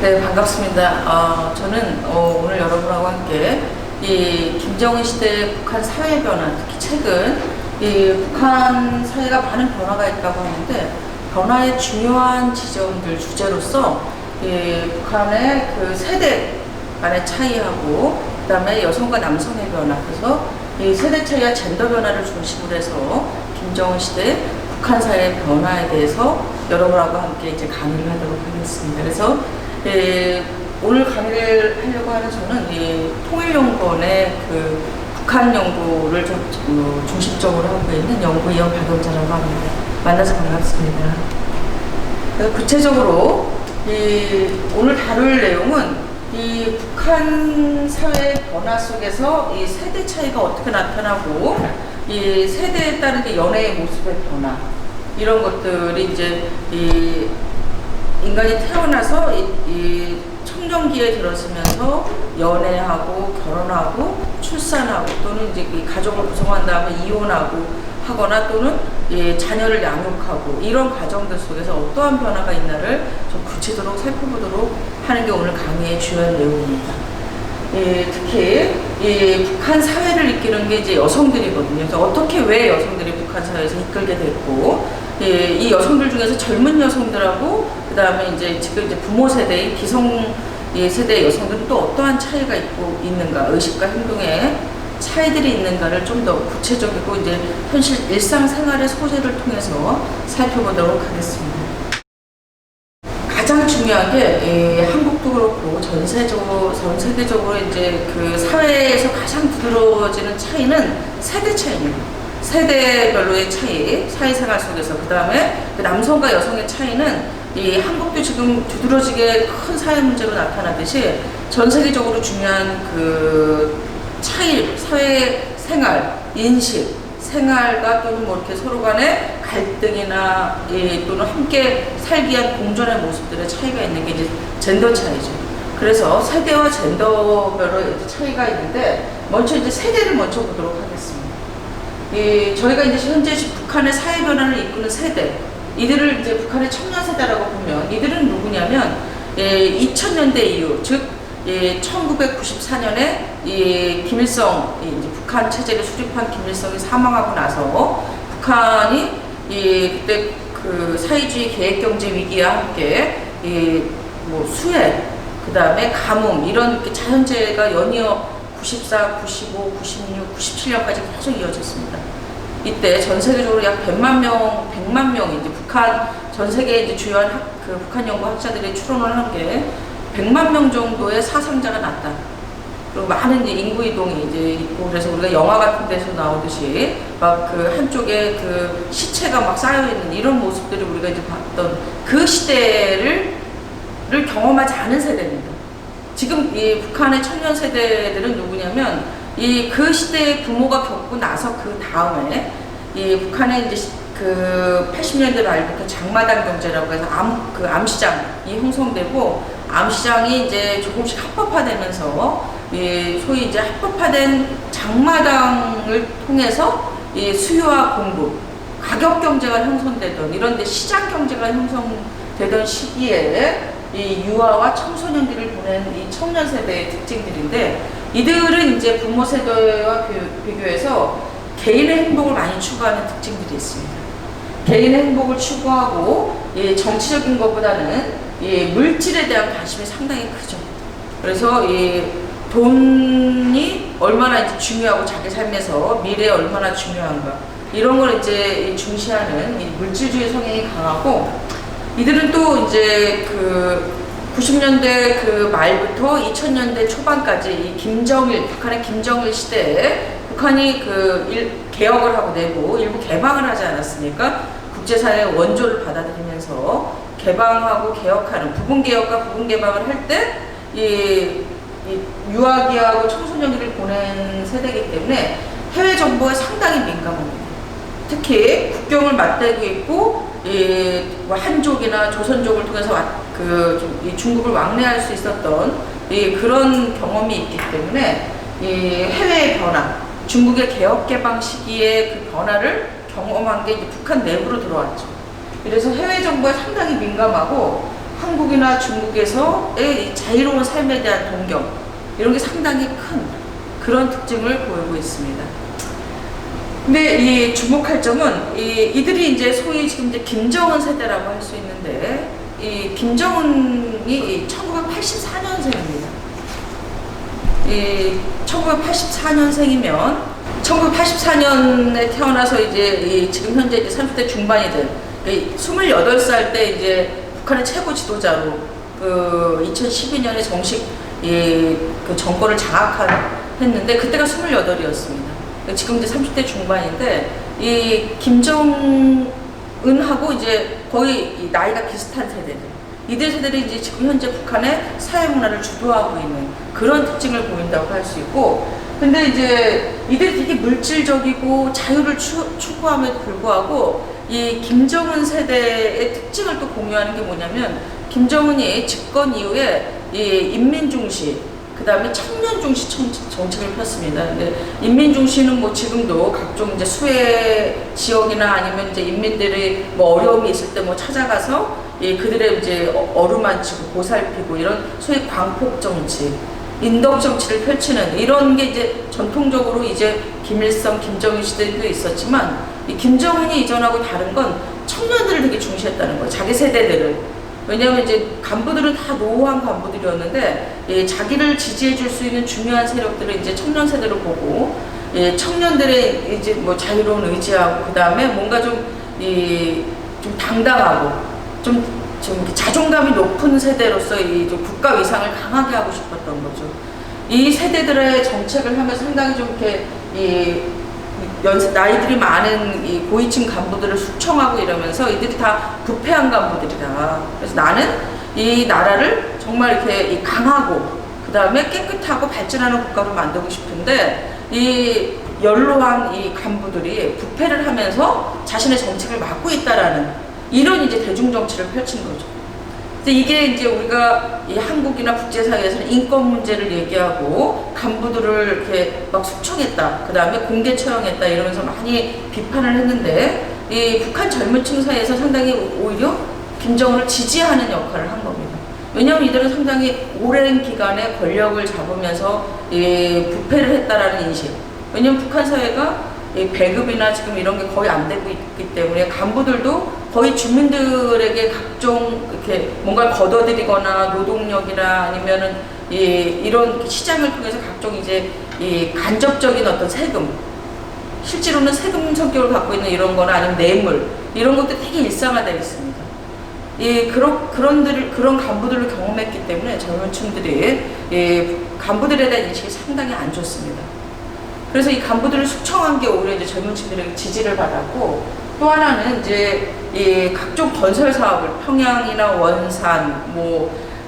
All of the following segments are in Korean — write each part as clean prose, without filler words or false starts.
네, 반갑습니다. 저는 오늘 여러분하고 함께 이 김정은 시대 북한 사회 변화, 특히 최근 이 북한 사회가 많은 변화가 있다고 하는데 변화의 중요한 지점들 주제로서 이 북한의 그 세대 간의 차이하고 그다음에 여성과 남성의 변화, 그래서 이 세대 차이와 젠더 변화를 중심으로 해서 김정은 시대 북한 사회의 변화에 대해서 여러분하고 함께 이제 강의를 하도록 하겠습니다. 그래서 오늘 강의를 하려고 하는 저는 통일연구원의 그 북한 연구를 좀 중심적으로 하고 있는 연구위원 박영자라고 합니다. 만나서 반갑습니다. 구체적으로 오늘 다룰 내용은 이 북한 사회 변화 속에서 이 세대 차이가 어떻게 나타나고 이 세대에 따른 연애의 모습의 변화, 이런 것들이 이제 인간이 태어나서 이 청년기에 들어서면서 연애하고 결혼하고 출산하고 또는 이제 이 가족을 구성한 다음에 이혼하고 하거나 또는 자녀를 양육하고 이런 과정들 속에서 어떠한 변화가 있나를 좀 구체적으로 살펴보도록 하는 게 오늘 강의의 주요한 내용입니다. 특히 북한 사회를 이끄는 게 이제 여성들이거든요. 그래서 어떻게 왜 여성들이 북한 사회에서 이끌게 됐고, 이 여성들 중에서 젊은 여성들하고 그 다음에 이제 지금 이제 부모 세대의 기성 세대의 여성들은 또 어떠한 차이가 있는가, 의식과 행동에 차이들이 있는가를 좀 더 구체적이고 이제 현실 일상생활의 소재를 통해서 살펴보도록 하겠습니다. 가장 중요한 게 한국도 그렇고 전 세계적으로 이제 그 사회에서 가장 두드러지는 차이는 세대 차이입니다. 세대별로의 차이, 사회생활 속에서. 그 다음에 남성과 여성의 차이는 한국도 지금 두드러지게 큰 사회 문제로 나타나듯이 전 세계적으로 중요한 그 차이, 사회생활, 인식, 생활과 또는 뭐 이렇게 서로 간의 갈등이나 또는 함께 살기 위한 공존의 모습들의 차이가 있는 게 이제 젠더 차이죠. 그래서 세대와 젠더별로 차이가 있는데 먼저 이제 세대를 먼저 보도록 하겠습니다. 저희가 이제 현재 북한의 사회 변화를 이끄는 세대, 이들을 이제 북한의 청년 세대라고 보면 이들은 누구냐면 2000년대 이후, 즉 1994년에 김일성, 이제 북한 체제를 수립한 김일성이 사망하고 나서 북한이 그때 그 사회주의 계획경제 위기와 함께 뭐 수해, 그 다음에 가뭄, 이런 자연재해가 연이어 94, 95, 96, 97년까지 계속 이어졌습니다. 이때 전 세계적으로 약 100만 명이 이제 북한 전 세계 이제 주요한 그 북한 연구 학자들이 추론을 한 게 100만 명 정도의 사상자가 났다. 그리고 많은 이제 인구 이동이 이제 있고, 그래서 우리가 영화 같은 데서 나오듯이 막 그 한쪽에 그 시체가 막 쌓여 있는 이런 모습들을 우리가 이제 봤던 그 시대를 경험하지 않은 세대입니다. 지금 이 북한의 청년 세대들은 누구냐면 그 시대의 부모가 겪고 나서 그 다음에 북한의 이제 그 80년대 말부터 장마당 경제라고 해서 암시장이 형성되고, 암시장이 이제 조금씩 합법화되면서 소위 이제 합법화된 장마당을 통해서 수요와 공급, 가격 경제가 형성되던 이런 데 시장 경제가 형성되던 시기에 유아와 청소년기를 보낸 이 청년 세대의 특징들인데, 이들은 이제 부모 세대와 비교해서 개인의 행복을 많이 추구하는 특징들이 있습니다. 개인의 행복을 추구하고 정치적인 것보다는 물질에 대한 관심이 상당히 크죠. 그래서 돈이 얼마나 이제 중요하고 자기 삶에서 미래에 얼마나 중요한가, 이런 걸 이제 중시하는 물질주의 성향이 강하고, 이들은 또 이제 그 90년대 그 말부터 2000년대 초반까지 북한의 김정일 시대에 북한이 개혁을 하고 내고 일부 개방을 하지 않았습니까? 국제사회의 원조를 받아들이면서 개방하고 개혁하는, 부분개혁과 부분개방을 할 때 유아기하고 청소년기를 보낸 세대이기 때문에 해외 정보에 상당히 민감합니다. 특히 국경을 맞대고 있고 한족이나 조선족을 통해서 중국을 왕래할 수 있었던 그런 경험이 있기 때문에 해외의 변화, 중국의 개혁 개방 시기의 그 변화를 경험한 게 이제 북한 내부로 들어왔죠. 그래서 해외 정보에 상당히 민감하고 한국이나 중국에서의 자유로운 삶에 대한 동경, 이런 게 상당히 큰 그런 특징을 보이고 있습니다. 근데 이 주목할 점은 이들이 이제 소위 지금 이제 김정은 세대라고 할 수 있는데, 이 김정은이 1984년생입니다. 이 1984년생이면 1984년에 태어나서 이제 지금 현재 이제 30대 중반이 된 28살 때 이제 북한의 최고 지도자로 2012년에 정식 그 정권을 장악했는데, 그때가 28이었습니다. 지금 이제 30대 중반인데, 이 김정은하고 이제 거의 나이가 비슷한 세대들, 이들 세대들이 이제 지금 현재 북한의 사회 문화를 주도하고 있는 그런 특징을 보인다고 할 수 있고, 근데 이제 이들이 되게 물질적이고 자유를 추구함에도 불구하고 이 김정은 세대의 특징을 또 공유하는 게 뭐냐면, 김정은이 집권 이후에 이 인민중시, 그 다음에 청년중시 정책을 폈습니다. 인민중시는 뭐 지금도 각종 이제 수해 지역이나 아니면 이제 인민들이 뭐 어려움이 있을 때 뭐 찾아가서 그들의 이제 어루만지고 보살피고, 이런 소위 광폭정치, 인덕정치를 펼치는 이런 게 이제 전통적으로 이제 김일성, 김정일 시대도 있었지만, 이 김정은이 이전하고 다른 건 청년들을 되게 중시했다는 거예요. 자기 세대들을. 왜냐하면 이제 간부들은 다 노후한 간부들이었는데, 자기를 지지해 줄 수 있는 중요한 세력들을 이제 청년 세대로 보고, 청년들의 이제 뭐 자유로운 의지하고, 그 다음에 뭔가 좀 당당하고 좀 자존감이 높은 세대로서 좀 국가 위상을 강하게 하고 싶었던 거죠. 이 세대들의 정책을 하면서 상당히 좀 이렇게 나이들이 많은 이 고위층 간부들을 숙청하고 이러면서, 이들이 다 부패한 간부들이다. 그래서 나는 이 나라를 정말 이렇게 강하고, 그 다음에 깨끗하고 발전하는 국가로 만들고 싶은데, 이 연로한 이 간부들이 부패를 하면서 자신의 정책을 막고 있다라는 이런 이제 대중정치를 펼친 거죠. 근데 이게 이제 우리가 이 한국이나 국제사회에서는 인권 문제를 얘기하고 간부들을 이렇게 막 숙청했다, 그 다음에 공개 처형했다 이러면서 많이 비판을 했는데, 이 북한 젊은 층 사이에서 상당히 오히려 김정은을 지지하는 역할을 한 겁니다. 왜냐하면 이들은 상당히 오랜 기간에 권력을 잡으면서 부패를 했다라는 인식. 왜냐하면 북한 사회가 배급이나 지금 이런 게 거의 안 되고 있기 때문에, 간부들도 거의 주민들에게 각종 이렇게 뭔가를 걷어들이거나 노동력이나 아니면은 이런 시장을 통해서 각종 이제 간접적인 어떤 세금, 실제로는 세금 성격을 갖고 있는 이런 거나 아니면 뇌물, 이런 것도 되게 일상화되어 있습니다. 그런 간부들을 경험했기 때문에 젊은 층들이 간부들에 대한 인식이 상당히 안 좋습니다. 그래서 이 간부들을 숙청한 게 오히려 이제 젊은 층들에게 지지를 받았고, 또 하나는 이제 각종 건설 사업을 평양이나 원산,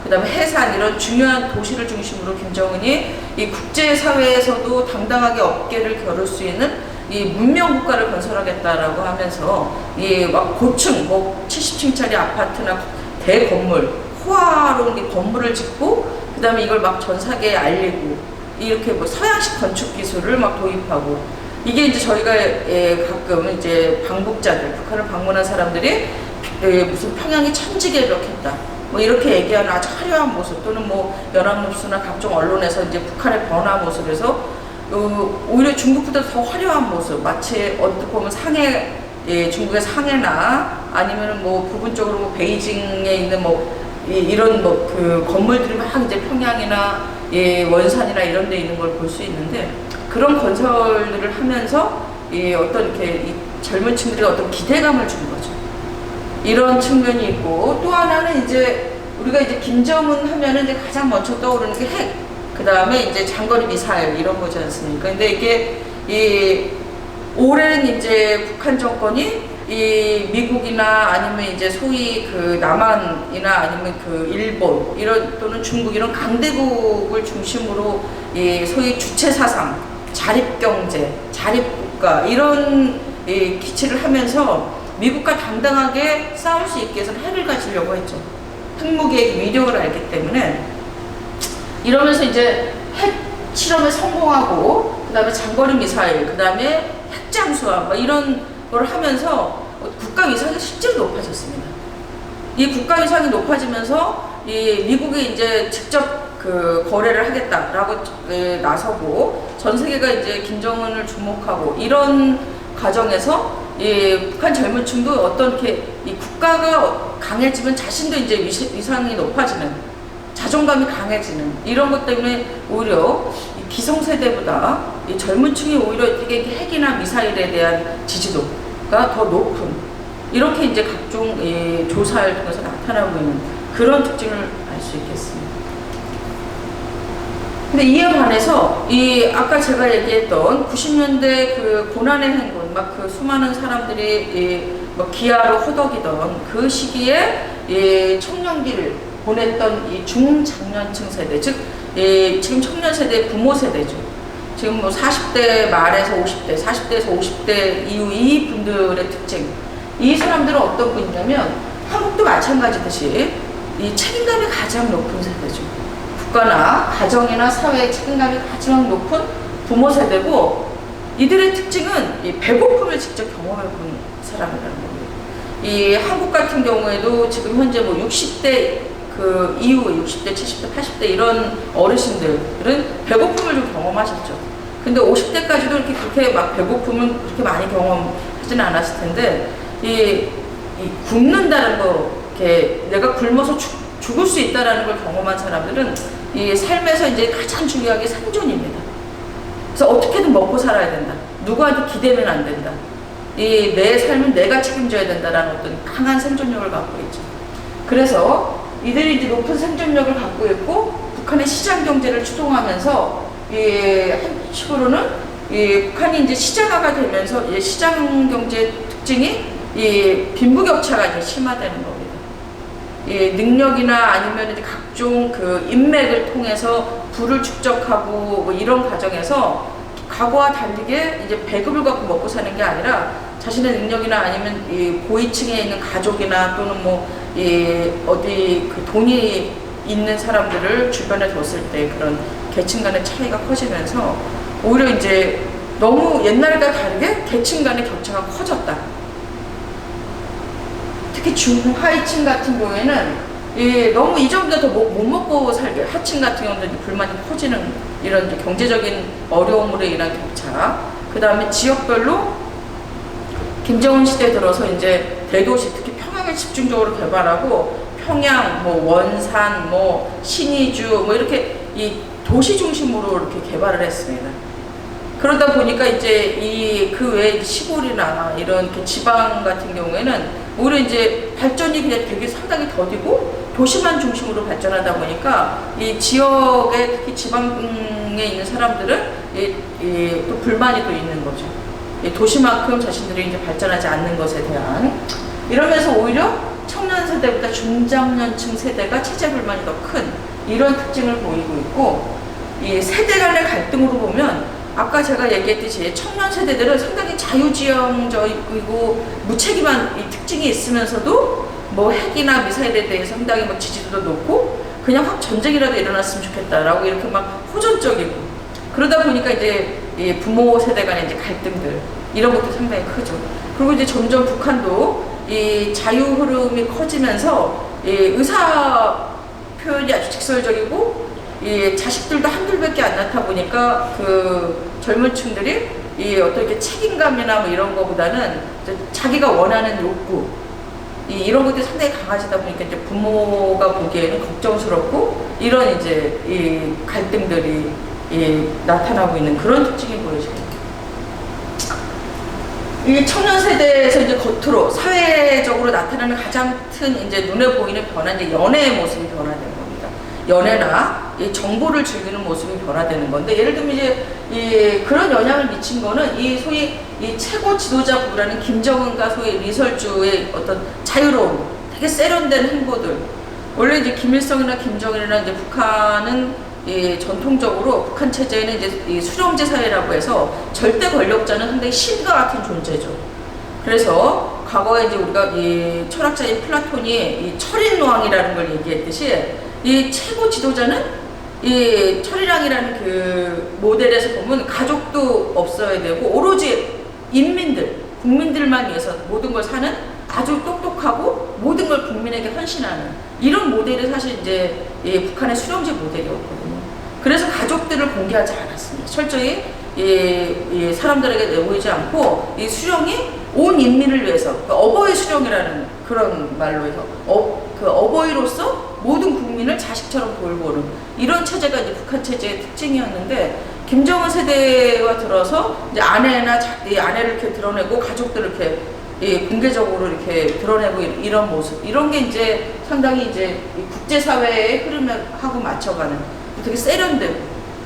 그다음에 해산, 이런 중요한 도시를 중심으로 김정은이 이 국제사회에서도 당당하게 어깨를 겨룰 수 있는 이 문명 국가를 건설하겠다라고 하면서 막 고층 70층짜리 아파트나 대건물, 호화로운 이 건물을 짓고, 그다음에 이걸 막 전 세계에 알리고, 이렇게 서양식 건축 기술을 막 도입하고, 이게 이제 저희가 가끔 이제 방북자들, 북한을 방문한 사람들이 무슨 평양이 천지개벽했다, 이렇게 얘기하는 아주 화려한 모습, 또는 연합뉴스나 각종 언론에서 이제 북한의 변화 모습에서 오히려 중국보다 더 화려한 모습, 마치 어떻게 보면 중국의 상해나 아니면은 부분적으로 베이징에 있는 이런 그 건물들이 막 이제 평양이나 원산이나 이런 데 있는 걸 볼 수 있는데, 그런 건설들을 하면서 어떤 이렇게 이 젊은 층들이 어떤 기대감을 준 거죠. 이런 측면이 있고, 또 하나는 이제 우리가 이제 김정은 하면은 이제 가장 먼저 떠오르는 게 핵, 그 다음에 이제 장거리 미사일 이런 거지 않습니까? 근데 이게 올해는 이제 북한 정권이 미국이나 아니면 이제 소위 그 남한이나 아니면 그 일본 또는 중국 이런 강대국을 중심으로 소위 주체 사상, 자립 경제, 자립 국가 이런 기치를 하면서 미국과 당당하게 싸울 수 있게 해서 핵을 가지려고 했죠. 핵무기의 위력을 알기 때문에. 이러면서 이제 핵 실험에 성공하고, 그 다음에 장거리 미사일, 그 다음에 핵잠수함 이런 걸 하면서 국가 위상이 실제로 높아졌습니다. 이 국가 위상이 높아지면서 이 미국이 이제 직접 그 거래를 하겠다라고 나서고 전 세계가 이제 김정은을 주목하고 이런 과정에서 이 북한 젊은층도 어떤 이렇게 이 국가가 강해지면 자신도 이제 위상이 높아지는 자존감이 강해지는 이런 것 때문에 오히려 이 기성세대보다 이 젊은층이 오히려 되게 핵이나 미사일에 대한 지지도가 더 높은 이렇게 이제 각종 조사를 통해서 나타나고 있는 그런 특징을 알 수 있겠습니다. 근데 이에 반해서 이 아까 제가 얘기했던 90년대 그 고난의 행군 막 그 수많은 사람들이 뭐 기아로 허덕이던 그 시기에 청년기를 보냈던 이 중장년층 세대 즉 지금 청년 세대 부모 세대죠. 지금 뭐 40대 말에서 50대 40대에서 50대 이후 이 분들의 특징 이 사람들은 어떤 분이냐면 한국도 마찬가지듯이 이 책임감이 가장 높은 세대죠. 국가나 가정이나 사회의 책임감이 가장 높은 부모 세대고 이들의 특징은 이 배고픔을 직접 경험해 본 사람이라는 겁니다. 이 한국 같은 경우에도 지금 현재 뭐 60대 그 이후 60대, 70대, 80대 이런 어르신들은 배고픔을 좀 경험하셨죠. 근데 50대까지도 이렇게 그렇게 막 배고픔은 그렇게 많이 경험하지는 않았을 텐데 이 굶는다는 거 이렇게 내가 굶어서 죽을 수 있다라는 걸 경험한 사람들은 이 삶에서 이제 가장 중요한 게 생존입니다. 그래서 어떻게든 먹고 살아야 된다. 누구한테 기대면 안 된다. 이 내 삶은 내가 책임져야 된다라는 어떤 강한 생존력을 갖고 있죠. 그래서 이들이 이제 높은 생존력을 갖고 있고 북한의 시장 경제를 추동하면서 한식으로는 북한이 이제 시장화가 되면서 시장 경제 특징이 빈부격차가 이제 심화되는 겁니다. 능력이나 아니면 이제 각종 그 인맥을 통해서 부를 축적하고 뭐 이런 과정에서 과거와 다르게 이제 배급을 갖고 먹고 사는 게 아니라 자신의 능력이나 아니면 고위층에 있는 가족이나 또는 뭐 어디 그 돈이 있는 사람들을 주변에 뒀을 때 그런 계층 간의 차이가 커지면서 오히려 이제 너무 옛날과 다르게 계층 간의 격차가 커졌다. 특히 중하위층 같은 경우에는 너무 이 정도보다 더 못 먹고 살게 하층 같은 경우는 불만이 커지는 이런 이제 경제적인 어려움으로 인한 격차. 그 다음에 지역별로 김정은 시대에 들어서 이제 대도시 특히 평양을 집중적으로 개발하고 평양, 뭐 원산, 뭐 신의주 뭐 이렇게 이 도시 중심으로 이렇게 개발을 했습니다. 그러다 보니까 이제 그 외에 시골이나 이런 이렇게 지방 같은 경우에는 오히려 이제 발전이 그냥 되게 상당히 더디고 도시만 중심으로 발전하다 보니까 이 지역에 특히 지방에 있는 사람들은 또 불만이 또 있는 거죠. 도시만큼 자신들이 이제 발전하지 않는 것에 대한 이러면서 오히려 청년 세대보다 중장년층 세대가 체제 불만이 더 큰 이런 특징을 보이고 있고 이 세대 간의 갈등으로 보면 아까 제가 얘기했듯이 청년 세대들은 상당히 자유지향적이고 무책임한 이 특징이 있으면서도 뭐 핵이나 미사일에 대해서 상당히 뭐 지지도도 높고 그냥 확 전쟁이라도 일어났으면 좋겠다라고 이렇게 막 호전적이고 그러다 보니까 이제 이 부모 세대 간의 이제 갈등들 이런 것도 상당히 크죠. 그리고 이제 점점 북한도 이 자유 흐름이 커지면서 이 의사 표현이 아주 직설적이고 이 자식들도 한둘밖에 안 낳다 보니까 그 젊은 층들이 이 어떤 이렇게 책임감이나 뭐 이런 거보다는 자기가 원하는 욕구 이런 것들이 상당히 강해지다 보니까 이제 부모가 보기에는 걱정스럽고 이런 이제 이 갈등들이 나타나고 있는 그런 특징이 보여져요. 이 청년 세대에서 이제 겉으로 사회적으로 나타나는 가장 큰 이제 눈에 보이는 변화는 이제 연애의 모습이 변화되는 겁니다. 연애나 이 정보를 즐기는 모습이 변화되는 건데 예를 들면 이제 그런 영향을 미친 거는 이 소위 이 최고 지도자 부부라는 김정은과 소위 리설주의 어떤 자유로움, 되게 세련된 행보들. 원래 이제 김일성이나 김정일이나 이제 북한은 전통적으로 북한 체제에는 이제 이 수령제 사회라고 해서 절대 권력자는 상당히 신과 같은 존재죠. 그래서 과거에 이제 우리가 이 철학자인 플라톤이 이 철인왕이라는 걸 얘기했듯이 이 최고 지도자는 이 철인왕이라는 그 모델에서 보면 가족도 없어야 되고 오로지 인민들, 국민들만 위해서 모든 걸 사는 아주 똑똑하고 모든 걸 국민에게 헌신하는 이런 모델이 사실 이제 북한의 수령제 모델이었거든요. 그래서 가족들을 공개하지 않았습니다. 철저히 사람들에게 내보이지 않고 이 수령이 온 인민을 위해서 그러니까 어버이 수령이라는 그런 말로 해서 그 어버이로서 모든 국민을 자식처럼 돌보는 이런 체제가 이제 북한 체제의 특징이었는데 김정은 세대와 들어서 이제 아내를 이렇게 드러내고 가족들을 이렇게 공개적으로 이렇게 드러내고 이런 모습 이런 게 이제 상당히 이제 국제사회의 흐름하고 맞춰가는 되게 세련되고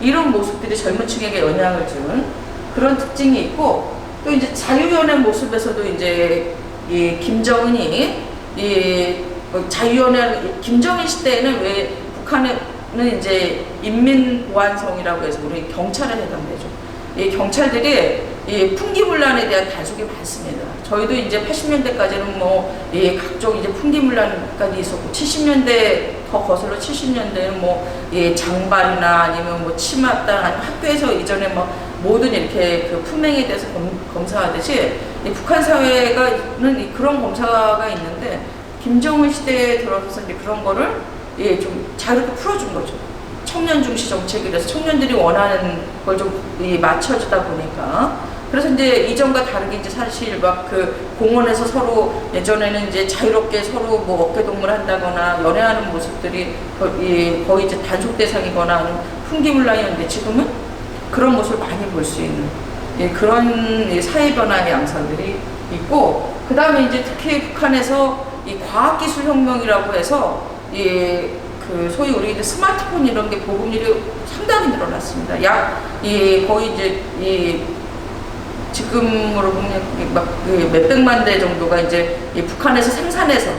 이런 모습들이 젊은 층에게 영향을 준 그런 특징이 있고 또 이제 자유연의 모습에서도 이제 이 김정은이 자유연의 김정일 시대에는 왜 북한은 이제 인민보안성이라고 해서 우리 경찰에 해당되죠. 이 경찰들이 이 풍기문란에 대한 단속이 많습니다. 저희도 이제 80년대까지는 뭐 각종 이제 풍기문란까지 있었고 70년대 더 거슬러 70년대는 뭐 장발이나 아니면 뭐 치맛단 아니면 학교에서 이전에 뭐 모든 이렇게 그 품행에 대해서 검사하듯이 북한 사회가는 그런 검사가 있는데 김정은 시대에 들어서서 이제 그런 거를 좀 자유롭게 풀어준 거죠. 청년 중시 정책이라서 청년들이 원하는 걸 좀 맞춰주다 보니까 그래서 이제 이전과 다르게 이제 사실 막 그 공원에서 서로 예전에는 이제 자유롭게 서로 뭐 어깨동무를 한다거나 연애하는 모습들이 거의 이제 단속 대상이거나 아니면 풍기문란이었는데 지금은 그런 모습을 많이 볼 수 있는 그런 사회 변화의 양상들이 있고 그 다음에 이제 특히 북한에서 이 과학기술 혁명이라고 해서 그 소위 우리 이제 스마트폰 이런 게 보급률이 상당히 늘어났습니다. 거의 이제 지금으로 보면 막 몇백만 대 정도가 이제 북한에서 생산해서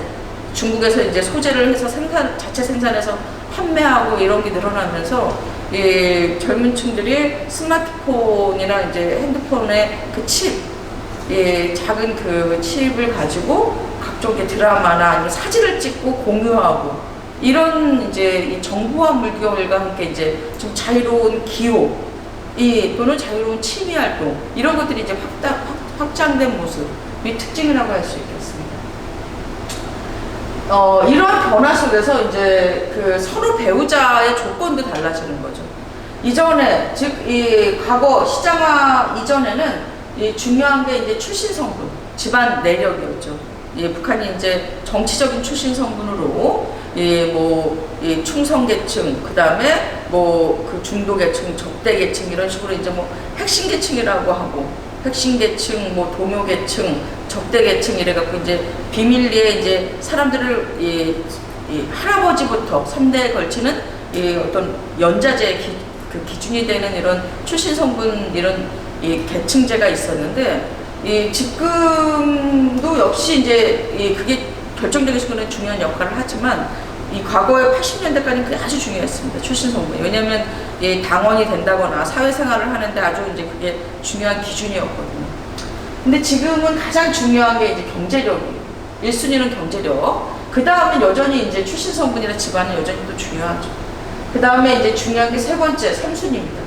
중국에서 이제 소재를 해서 자체 생산해서 판매하고 이런 게 늘어나면서 젊은 층들이 스마트폰이나 이제 핸드폰의 그 칩, 작은 그 칩을 가지고 각종 드라마나 아니면 사진을 찍고 공유하고 이런 이제 이 정보화 물결과 함께 이제 좀 자유로운 기호, 또는 자유로운 취미 활동 이런 것들이 이제 확장된 모습이 특징이라고 할 수 있겠습니다. 이러한 변화 속에서 이제 그 서로 배우자의 조건도 달라지는 거죠. 이전에 즉 이 과거 시장화 이전에는 중요한 게 이제 출신 성분, 집안 내력이었죠. 북한이 이제 정치적인 출신 성분으로 충성계층, 그 다음에 그 중도계층, 적대계층 이런 식으로 이제 핵심계층이라고 하고 핵심계층, 동요계층, 적대계층 이래갖고 이제 비밀리에 이제 사람들을 할아버지부터 3대에 걸치는 어떤 연자제의 기준이 되는 이런 출신 성분 이런 계층제가 있었는데 지금도 역시 이제 그게 결정적인 순간에 중요한 역할을 하지만 이 과거의 80년대까지는 그게 아주 중요했습니다. 출신 성분. 왜냐하면 당원이 된다거나 사회생활을 하는데 아주 이제 그게 중요한 기준이었거든요. 근데 지금은 가장 중요한 게 이제 경제력이에요. 1순위는 경제력. 그 다음은 여전히 이제 출신 성분이나 집안은 여전히 또 중요하죠. 그 다음에 이제 중요한 게 세 번째, 3순위입니다.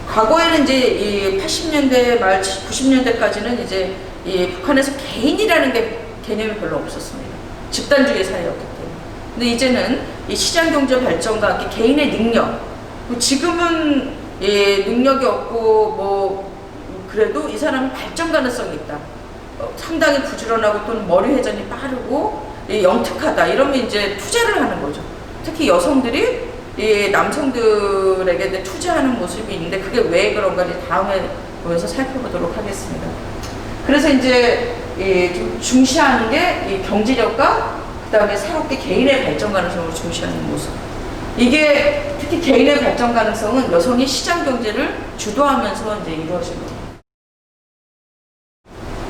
과거에는 이제 이 80년대 말 90년대까지는 이제 북한에서 개인이라는 게 개념이 별로 없었습니다. 집단주의 사회였기 때문에. 근데 이제는 이 시장경제 발전과 함께 개인의 능력, 지금은 능력이 없고 그래도 이 사람은 발전 가능성이 있다. 상당히 부지런하고 또는 머리 회전이 빠르고 영특하다. 이러면 이제 투자를 하는 거죠. 특히 여성들이 남성들에게 투자하는 모습이 있는데 그게 왜 그런가 다음에 보면서 살펴보도록 하겠습니다. 그래서 이제 좀 중시하는 게 경제력과 그 다음에 새롭게 개인의 발전 가능성을 중시하는 모습. 이게 특히 개인의 발전 가능성은 여성이 시장 경제를 주도하면서 이제 이루어진 겁니다.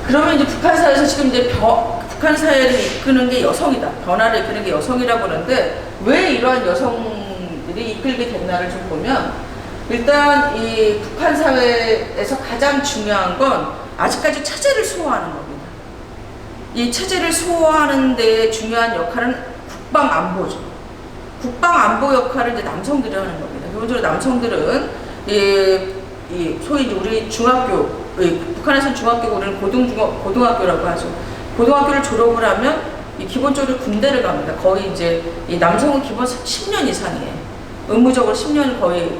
그러면 이제 북한 사회에서 지금 이제 북한 사회를 이끄는 게 여성이다. 변화를 이끄는 게 여성이라고 하는데 왜 이러한 여성들이 이끌게 됐나를 좀 보면 일단 이 북한 사회에서 가장 중요한 건 아직까지 체제를 수호하는 겁니다. 이 체제를 수호하는 데 중요한 역할은 국방안보죠. 국방안보 역할을 이제 남성들이 하는 겁니다. 기본적으로 남성들은 소위 우리 중학교, 북한에서는 중학교고 우리는 고등학교라고 하죠. 고등학교를 졸업을 하면 기본적으로 군대를 갑니다. 거의 이제 이 남성은 기본 10년 이상이에요. 의무적으로 10년 거의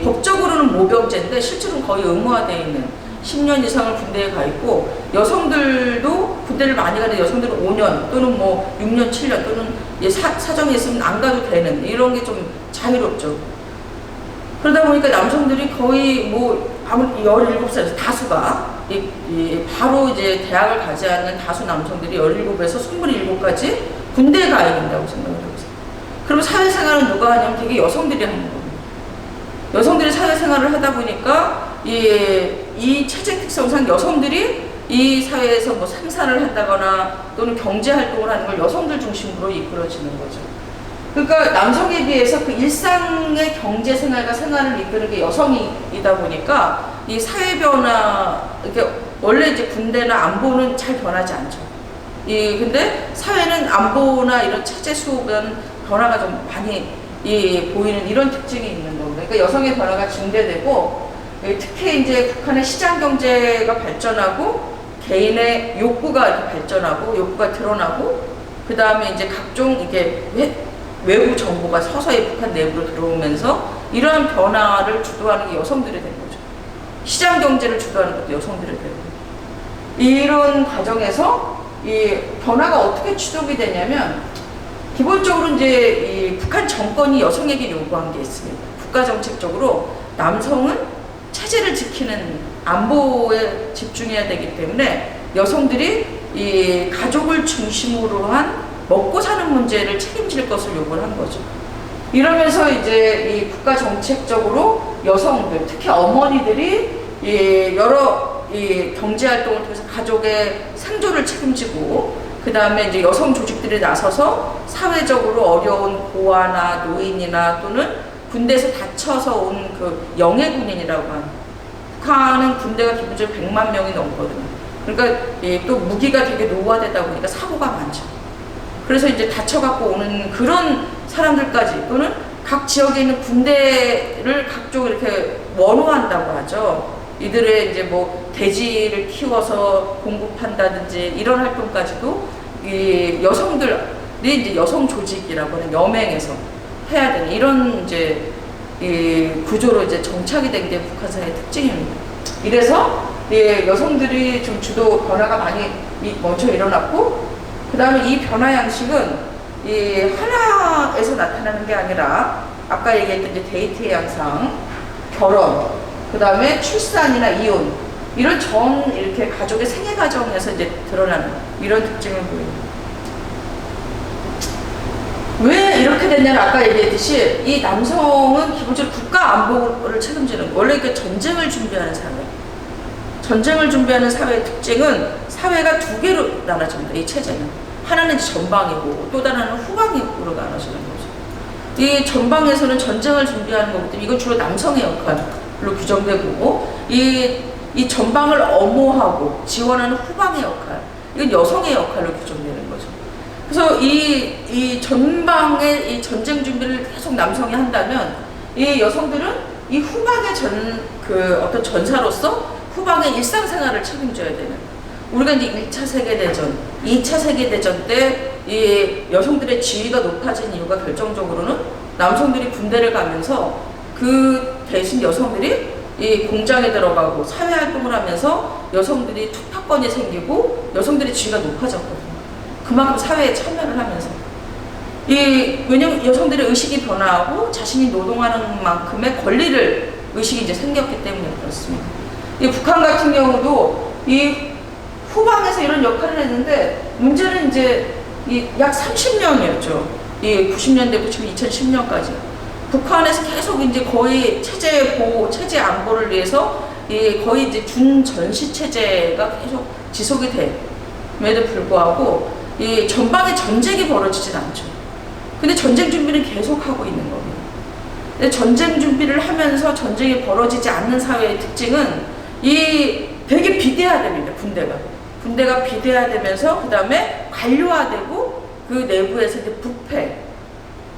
법적으로는 모병제인데 실제로는 거의 의무화되어 있는 10년 이상을 군대에 가 있고 여성들도 군대를 많이 가는 여성들은 5년 또는 뭐 6년, 7년 또는 사정이 있으면 안 가도 되는 이런 게 좀 자유롭죠. 그러다 보니까 남성들이 거의 뭐 아무리 17살에서 다수가 바로 이제 대학을 가지 않는 다수 남성들이 17에서 27까지 군대에 가야 된다고 생각을 하고 있어요. 그럼 사회생활은 누가 하냐면 되게 여성들이 하는 겁니다. 여성들이 사회생활을 하다 보니까 이 체제 특성상 여성들이 이 사회에서 뭐 생산을 한다거나 또는 경제활동을 하는 걸 여성들 중심으로 이끌어지는 거죠. 그러니까 남성에 비해서 그 일상의 경제생활과 생활을 이끄는 게 여성이다 보니까 이 사회 변화, 이렇게 원래 이제 군대나 안보는 잘 변하지 않죠. 근데 사회는 안보나 이런 체제 수업은 변화가 좀 많이 보이는 이런 특징이 있는 겁니다. 그러니까 여성의 변화가 증대되고 특히 이제 북한의 시장 경제가 발전하고 개인의 욕구가 이렇게 발전하고 욕구가 드러나고 그 다음에 이제 각종 이게 외부 정보가 서서히 북한 내부로 들어오면서 이러한 변화를 주도하는 게 여성들이 된 거죠. 시장 경제를 주도하는 것도 여성들이 되고 이런 과정에서 이 변화가 어떻게 추동이 되냐면 기본적으로 이제 이 북한 정권이 여성에게 요구한 게 있습니다. 국가 정책적으로 남성은 체제를 지키는 안보에 집중해야 되기 때문에 여성들이 이 가족을 중심으로 한 먹고 사는 문제를 책임질 것을 요구를 한 거죠. 이러면서 이제 이 국가 정책적으로 여성들, 특히 어머니들이 여러 경제 활동을 통해서 가족의 생존을 책임지고 그 다음에 이제 여성 조직들이 나서서 사회적으로 어려운 고아나 노인이나 또는 군대에서 다쳐서 온 그 영해군인이라고 하는 북한은 군대가 기본적으로 100만 명이 넘거든요. 그러니까 또 무기가 되게 노후화되다 보니까 사고가 많죠. 그래서 이제 다쳐갖고 오는 그런 사람들까지 또는 각 지역에 있는 군대를 각종 이렇게 원호한다고 하죠. 이들의 이제 뭐 돼지를 키워서 공급한다든지 이런 활동까지도 이 여성들이 이제 여성 조직이라고 하는 여맹에서 해야 되는 이런 이제 이 구조로 이제 정착이 된 게 북한 사회의 특징입니다. 이래서 여성들이 좀 주도 변화가 많이 먼저 일어났고 그 다음에 이 변화 양식은 하나에서 나타나는 게 아니라 아까 얘기했던 이제 데이트의 양상, 결혼, 그 다음에 출산이나 이혼 이런 전 이렇게 가족의 생애 과정에서 이제 드러나는 이런 특징을 보입니다. 왜 이렇게 됐냐면 아까 얘기했듯이 이 남성은 기본적으로 국가 안보를 책임지는 원래 그 전쟁을 준비하는 사회. 전쟁을 준비하는 사회의 특징은 사회가 두 개로 나눠집니다. 이 체제는 하나는 이제 전방이고 또 하나는 후방으로 나눠지는 거죠. 이 전방에서는 전쟁을 준비하는 거기 때문에 이건 주로 남성의 역할로 규정되고 이 전방을 엄호하고 지원하는 후방의 역할 이건 여성의 역할로 규정되는 거죠. 그래서 이 전방의 이 전쟁 준비를 계속 남성이 한다면 이 여성들은 이 후방의 어떤 전사로서 후방의 일상생활을 책임져야 되는. 우리가 이제 1차 세계대전, 2차 세계대전 때 이 여성들의 지위가 높아진 이유가 결정적으로는 남성들이 군대를 가면서 그 대신 여성들이 이 공장에 들어가고 사회활동을 하면서 여성들이 투표권이 생기고 여성들의 지위가 높아졌거든요. 그만큼 사회에 참여를 하면서 왜냐면 여성들의 의식이 변화하고 자신이 노동하는 만큼의 권리를 의식이 이제 생겼기 때문에 그렇습니다. 북한 같은 경우도 이 후방에서 이런 역할을 했는데 문제는 이제 약 30년이었죠. 90년대부터 지금 2010년까지 북한에서 계속 이제 거의 체제 보호, 체제 안보를 위해서 거의 이제 준전시 체제가 계속 지속이 됨에도 불구하고 이 전방에 전쟁이 벌어지진 않죠. 근데 전쟁 준비는 계속 하고 있는 겁니다. 근데 전쟁 준비를 하면서 전쟁이 벌어지지 않는 사회의 특징은 되게 비대화됩니다. 군대가 비대화되면서 그 다음에 관료화되고 그 내부에서 이제 부패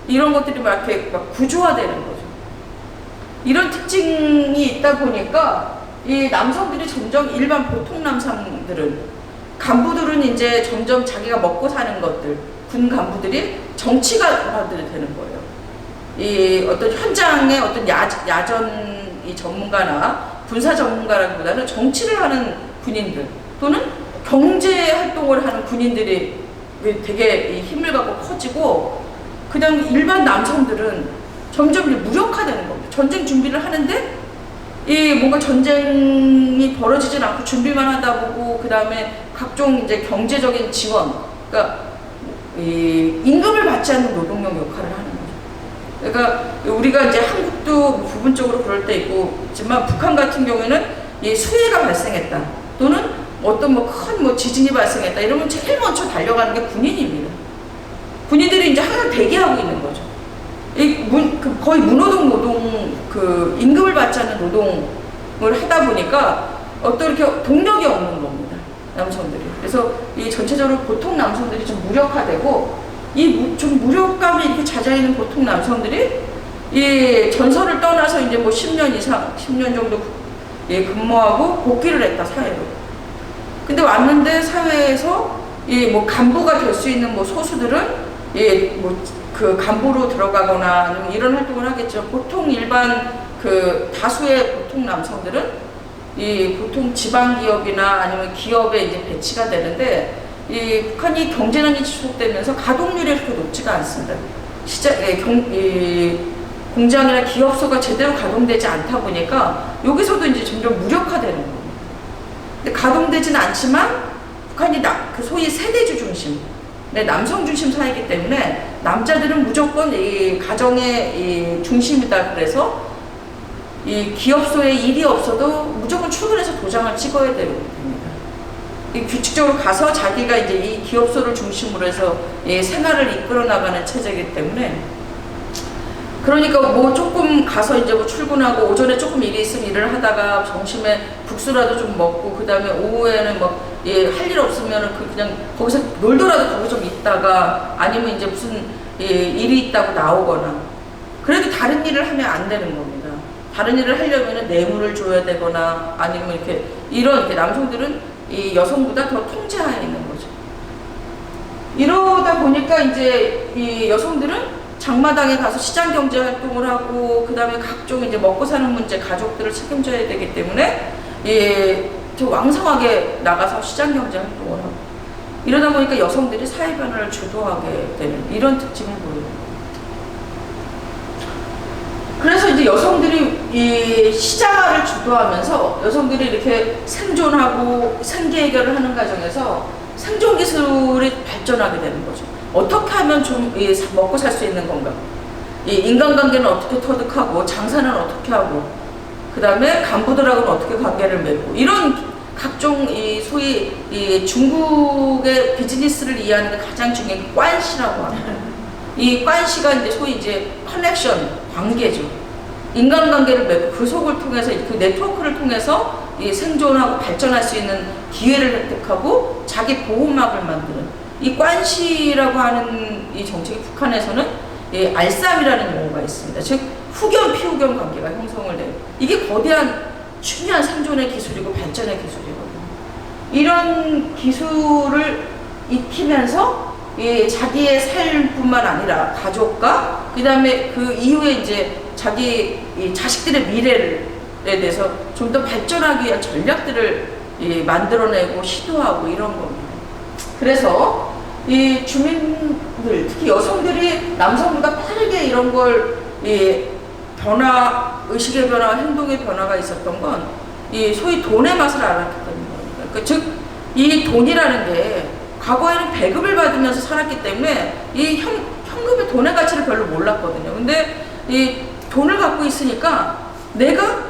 이런 것들이 막 이렇게 막 구조화되는 거죠. 이런 특징이 있다 보니까 이 남성들이 점점 일반 보통 남성들은 간부들은 이제 점점 자기가 먹고 사는 것들, 군 간부들이 정치가 되는 거예요. 이 어떤 현장의 어떤 야전 이 전문가나 군사 전문가라기보다는 정치를 하는 군인들 또는 경제 활동을 하는 군인들이 되게 힘을 갖고 커지고, 그다음 일반 남성들은 점점 무력화되는 겁니다. 전쟁 준비를 하는데 이 뭔가 전쟁이 벌어지진 않고 준비만 하다 보고, 그 다음에 각종 이제 경제적인 지원, 그러니까 이 임금을 받지 않는 노동력 역할을 하는 거죠. 그러니까 우리가 이제 한국도 부분적으로 그럴 때 있지만 북한 같은 경우에는 이 수해가 발생했다 또는 어떤 큰 지진이 발생했다 이러면 제일 먼저 달려가는 게 군인입니다. 군인들이 이제 항상 대기하고 있는 거죠. 거의 무노동 노동, 임금을 받지 않는 노동을 하다 보니까 어떤 이렇게 동력이 없는 겁니다. 남성들이. 그래서 이 전체적으로 보통 남성들이 좀 무력화되고, 좀 무력감이 이렇게 잦아있는 보통 남성들이 이 전선을 떠나서 이제 10년 이상, 10년 정도 근무하고 복귀를 했다, 사회로. 근데 왔는데 사회에서 간부가 될 수 있는 소수들은 간부로 들어가거나 아니면 이런 활동을 하겠죠. 보통 일반 다수의 보통 남성들은 보통 지방 기업이나 아니면 기업에 이제 배치가 되는데, 북한이 경제난이 지속되면서 가동률이 그렇게 높지가 않습니다. 공장이나 기업소가 제대로 가동되지 않다 보니까 여기서도 이제 점점 무력화되는 겁니다. 근데 가동되지는 않지만 북한이 소위 세대주 중심, 남성 중심 사회이기 때문에 남자들은 무조건 이 가정의 중심이다. 그래서 이 기업소에 일이 없어도 무조건 출근해서 도장을 찍어야 됩니다. 규칙적으로 가서 자기가 이제 이 기업소를 중심으로 해서 생활을 이끌어 나가는 체제이기 때문에, 그러니까 조금 가서 이제 출근하고 오전에 조금 일이 있으면 일을 하다가 점심에 국수라도 좀 먹고, 그 다음에 오후에는 할 일 없으면은 그냥 거기서 놀더라도 거기 좀 있다가, 아니면 이제 무슨 일이 있다고 나오거나, 그래도 다른 일을 하면 안 되는 겁니다. 다른 일을 하려면은 뇌물을 줘야 되거나, 아니면 이렇게 남성들은 이 여성보다 더 통제하에 있는 거죠. 이러다 보니까 이제 이 여성들은 장마당에 가서 시장 경제 활동을 하고, 그 다음에 각종 이제 먹고 사는 문제, 가족들을 책임져야 되기 때문에 더 왕성하게 나가서 시장 경제 활동을 하고, 이러다 보니까 여성들이 사회 변화를 주도하게 되는 이런 특징을 보여요. 그래서 이제 여성들이 이 시장화를 주도하면서 여성들이 이렇게 생존하고 생계 해결을 하는 과정에서 생존 기술이 발전하게 되는 거죠. 어떻게 하면 좀 먹고 살 수 있는 건가? 이 인간관계는 어떻게 터득하고, 장사는 어떻게 하고, 그 다음에 간부들하고는 어떻게 관계를 맺고, 이런 각종 소위 중국의 비즈니스를 이해하는 데 가장 중요한 게 관시라고 합니다. 이 관시가 이제 소위 커넥션, 관계죠. 인간관계를 맺고 그 속을 통해서, 그 네트워크를 통해서 생존하고 발전할 수 있는 기회를 획득하고 자기 보호막을 만드는 이 관시라고 하는 이 정책이 북한에서는 알쌈이라는 용어가 있습니다. 즉 후견 피후견 관계가 형성을 돼요. 이게 거대한 중요한 생존의 기술이고 발전의 기술이거든요. 이런 기술을 익히면서 자기의 삶뿐만 아니라 가족과 그 다음에 그 이후에 이제 자기 자식들의 미래에 대해서 좀 더 발전하기 위한 전략들을 만들어내고 시도하고 이런 겁니다. 그래서 이 주민들, 특히 여성들이 남성보다 빠르게 이런 걸 의식의 변화, 행동의 변화가 있었던 건 소위 돈의 맛을 알았기 때문입니다. 그러니까 즉, 이 돈이라는 게 과거에는 배급을 받으면서 살았기 때문에 이 현금의 돈의 가치를 별로 몰랐거든요. 근데 이 돈을 갖고 있으니까 내가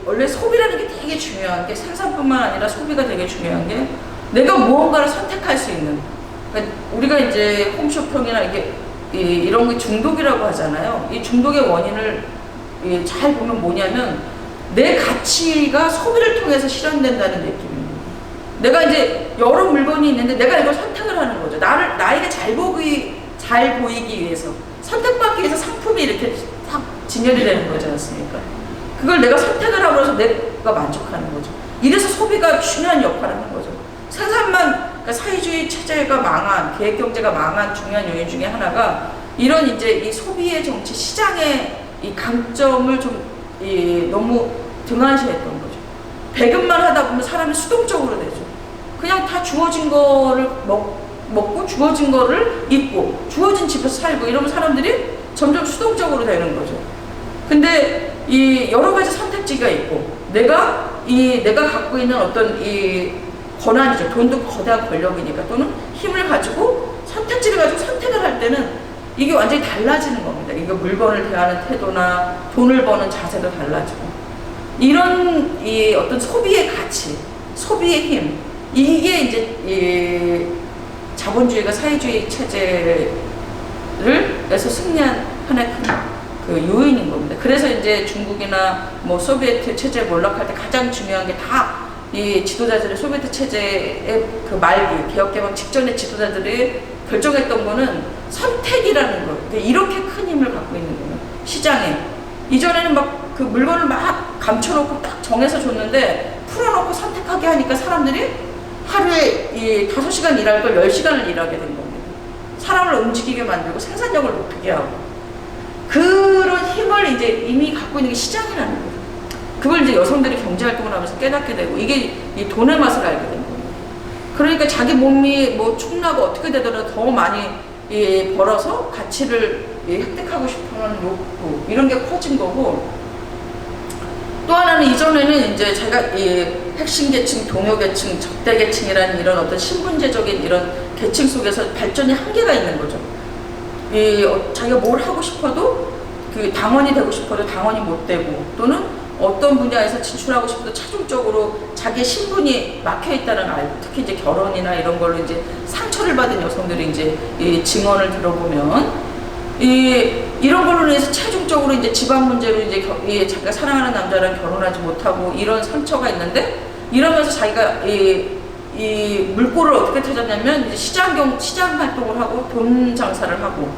원래 소비라는 게 되게 중요한 게, 생산뿐만 아니라 소비가 되게 중요한 게, 내가 무언가를 선택할 수 있는, 그러니까 우리가 이제 홈쇼핑이나 이런 게 중독이라고 하잖아요. 이 중독의 원인을 잘 보면 뭐냐면, 내 가치가 소비를 통해서 실현된다는 느낌입니다. 내가 이제 여러 물건이 있는데 내가 이걸 선택을 하는 거죠. 나에게 잘 보이기 위해서, 선택받기 위해서 상품이 이렇게 딱 진열이 되는 거지 않습니까? 그걸 내가 선택을 하고 나서 내가 만족하는 거죠. 이래서 소비가 중요한 역할을 하는 거죠. 생산만, 그러니까 사회주의 체제가 망한, 계획경제가 망한 중요한 요인 중에 하나가 이런 이제 이 소비의 정치, 시장의 이 강점을 좀 너무 등한시했던 거죠. 배급만 하다 보면 사람이 수동적으로 되죠. 그냥 다 주어진 거를 먹고 주어진 거를 입고 주어진 집에서 살고 이러면 사람들이 점점 수동적으로 되는 거죠. 근데 이 여러 가지 선택지가 있고 내가 갖고 있는 어떤 이 권한이죠. 돈도 거대한 권력이니까 또는 힘을 가지고 선택지를 가지고 선택을 할 때는 이게 완전히 달라지는 겁니다. 이거 물건을 대하는 태도나 돈을 버는 자세도 달라지고 이런 이 어떤 소비의 가치, 소비의 힘 이게 이제 이 자본주의가 사회주의 체제를 에서 승리한 하나의 그 요인인 겁니다. 그래서 이제 중국이나 뭐 소비에트 체제 몰락할 때 가장 중요한 게 다 이 지도자들의 소비에트 체제의 그 말기, 개혁개방 직전의 지도자들이 결정했던 거는 선택이라는 거. 이렇게 큰 힘을 갖고 있는 거예요. 시장에. 이전에는 막 그 물건을 막 감춰놓고 딱 정해서 줬는데 풀어놓고 선택하게 하니까 사람들이 하루에 5시간 일할 걸 10시간을 일하게 된 겁니다. 사람을 움직이게 만들고 생산력을 높이게 하고. 그런 힘을 이제 이미 갖고 있는 게 시장이라는 거예요. 그걸 이제 여성들이 경제활동을 하면서 깨닫게 되고 이게 이 돈의 맛을 알게 된 거예요. 그러니까 자기 몸이 뭐 축나고 어떻게 되더라도 더 많이 벌어서 가치를 획득하고 싶어하는 욕구 이런 게 커진 거고 또 하나는 이전에는 이제 자기가 핵심 계층, 동요 계층, 적대 계층이라는 이런 어떤 신분제적인 이런 계층 속에서 발전이 한계가 있는 거죠. 자기가 뭘 하고 싶어도 그 당원이 되고 싶어도 당원이 못 되고 또는 어떤 분야에서 진출하고 싶어도 최종적으로 자기의 신분이 막혀 있다는 알고 특히 이제 결혼이나 이런 걸로 이제 상처를 받은 여성들이 이제 증언을 들어보면 이런 걸로 인해서 최종적으로 이제 집안 문제로 이제 자기가 사랑하는 남자랑 결혼하지 못하고 이런 상처가 있는데 이러면서 자기가 이 물꼬를 어떻게 터졌냐면 이제 시장 활동을 하고 돈 장사를 하고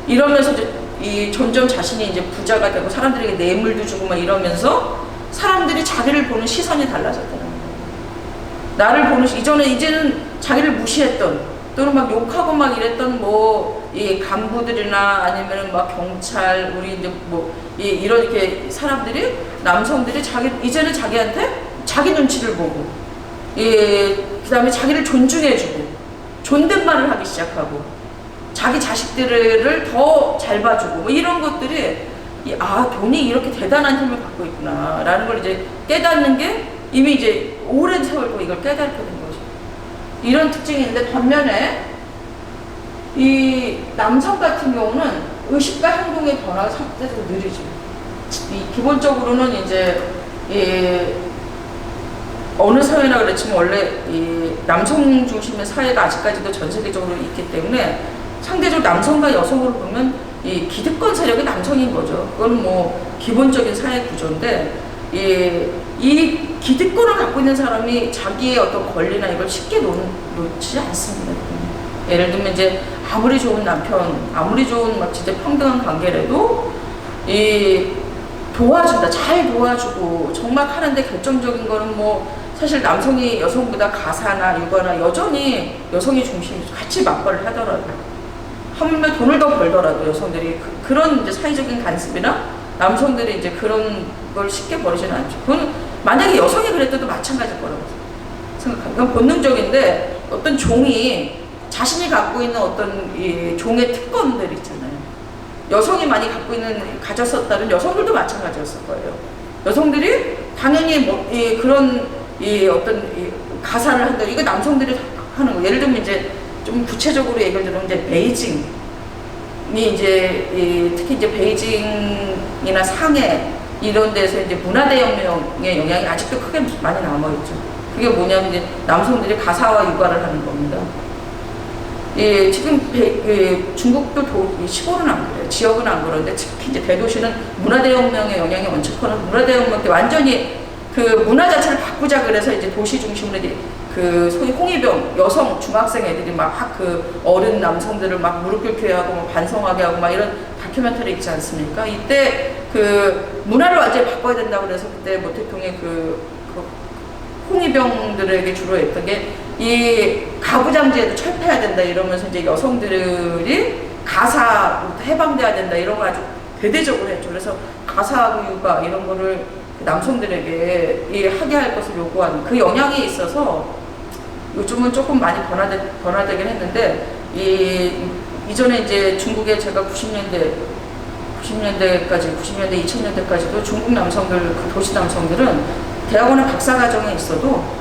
이러면서 이제 점점 자신이 이제 부자가 되고 사람들에게 뇌물도 주고 막 이러면서 사람들이 자기를 보는 시선이 달라졌다는 거예요. 나를 보는 이제는 자기를 무시했던 또는 막 욕하고 막 이랬던 이 간부들이나 아니면은 막 경찰 우리 이제 이렇게 사람들이 남성들이 이제는 자기한테 자기 눈치를 보고 그다음에 자기를 존중해주고 존댓말을 하기 시작하고 자기 자식들을 더 잘 봐주고 이런 것들이 돈이 이렇게 대단한 힘을 갖고 있구나 라는 걸 이제 깨닫는 게 이미 이제 오랜 세월 동안 이걸 깨닫게 된 거죠. 이런 특징이 있는데 반면에 이 남성 같은 경우는 의식과 행동의 변화가 상대적으로 느리죠. 기본적으로는 이제 어느 사회나 그렇지만 원래 이 남성 중심의 사회가 아직까지도 전 세계적으로 있기 때문에 상대적으로 남성과 여성으로 보면 이 기득권 세력이 남성인 거죠. 그건 뭐 기본적인 사회 구조인데 이 기득권을 갖고 있는 사람이 자기의 어떤 권리나 이걸 쉽게 놓지 않습니다. 예를 들면 이제 아무리 좋은 남편, 아무리 좋은 막 진짜 평등한 관계라도 도와준다, 잘 도와주고 정말 하는데 결정적인 거는 사실 남성이 여성보다 가사나 육아나 여전히 여성이 중심이죠. 같이 맞벌이를 하더라도 하물며 돈을 더 벌더라도 여성들이 그런 이제 사회적인 간섭이나 남성들이 이제 그런 걸 쉽게 버리지는 않죠. 그건 만약에 여성이 그랬어도 마찬가지일 거라고 생각합니다. 그건 본능적인데 어떤 종이 자신이 갖고 있는 어떤 이 종의 특권들 있잖아요. 여성이 많이 가졌었다면 여성들도 마찬가지였을 거예요. 여성들이 당연히 그런 어떤 가사를 한다. 이거 남성들이 하는 거. 예를 들면 이제 좀 구체적으로 얘기를 들으면 이제 베이징이 이제 특히 이제 베이징이나 상해 이런 데서 이제 문화대혁명의 영향이 아직도 크게 많이 남아있죠. 그게 뭐냐면 이제 남성들이 가사와 육아를 하는 겁니다. 지금 중국도 시골은 안 그래요. 지역은 안 그런데 특히 이제 대도시는 문화대혁명의 영향이 엄청 커서 문화대혁명 때 완전히 그 문화 자체를 바꾸자 그래서 이제 도시 중심으로 이제 그 소위 홍위병 여성 중학생 애들이 막 그 어른 남성들을 막 무릎 꿇게 하고 막 반성하게 하고 막 이런 다큐멘터리 있지 않습니까? 이때 그 문화를 완전히 바꿔야 된다고 그래서 그때 모 대통령이 그 홍위병들에게 주로 했던 게 이 가부장제도 철폐해야 된다 이러면서 이제 여성들이 가사부터 해방돼야 된다 이런 걸 아주 대대적으로 했죠. 그래서 가사하고 육아 이런 거를 남성들에게 하게 할 것을 요구하는 그 영향이 있어서 요즘은 조금 많이 변화되긴 했는데 이전에 이제 중국에 제가 90년대 2000년대까지도 중국 남성들, 그 도시 남성들은 대학원에 박사과정에 있어도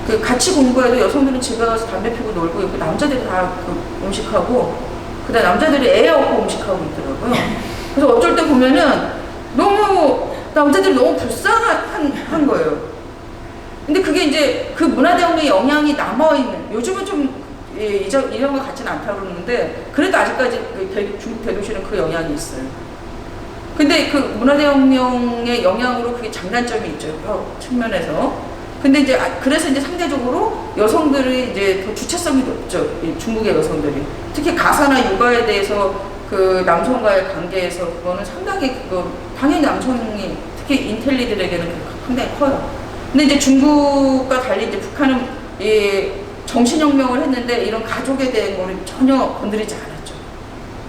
그 같이 공부해도 여성들은 집에 가서 담배 피고 놀고 있고 남자들이 다 그 음식하고 그다음 남자들이 애 얻고 음식하고 있더라고요. 그래서 어쩔 때 보면은 남자들이 너무 불쌍한 거예요. 근데 그게 이제 그 문화대혁명의 영향이 남아있는, 요즘은 좀 이런 거 같지는 않다고 그러는데 그래도 아직까지 중국 대도시는 그 영향이 있어요. 근데 그 문화대혁명의 영향으로 그게 장단점이 있죠. 여러 측면에서. 근데 이제 그래서 이제 상대적으로 여성들이 이제 더 주체성이 높죠. 중국의 여성들이. 특히 가사나 육아에 대해서 그 남성과의 관계에서 그거는 상당히 당연히 남성이 특히 인텔리들에게는 상당히 커요. 근데 이제 중국과 달리 이제 북한은 정신혁명을 했는데 이런 가족에 대한 거를 전혀 건드리지 않았죠.